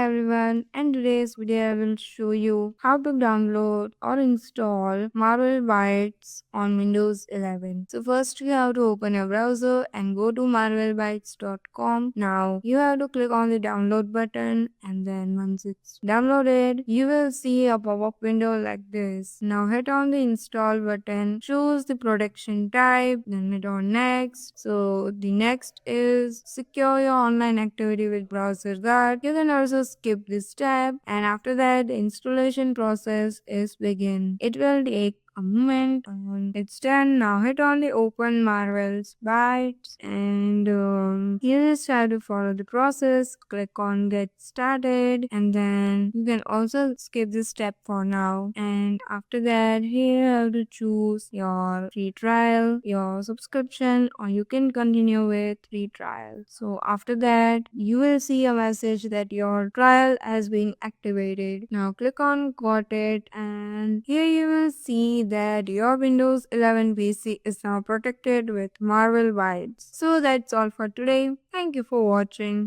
everyone, and today's video I will show you how to download or install Malwarebytes on Windows 11. So first you have to open your browser and go to malwarebytes.com. Now you have to click on the download button, and then once it's downloaded, you will see a pop-up window like this. Now hit on the install button, choose the protection type, then hit on next. So the next is secure your online activity with browser guard. You can also skip this step, and after that the installation process is begin. It will take a moment and it's done. Now hit on the open Marvel's bytes, and you just have to follow the process. Click on get started, and then you can also skip this step for now. And after that, here you have to choose your free trial, your subscription, or you can continue with free trial. So after that, you will see a message that your trial has been activated. Now click on got it, and here you will see that your Windows 11 PC is now protected with Malwarebytes. So that's all for today. Thank you for watching.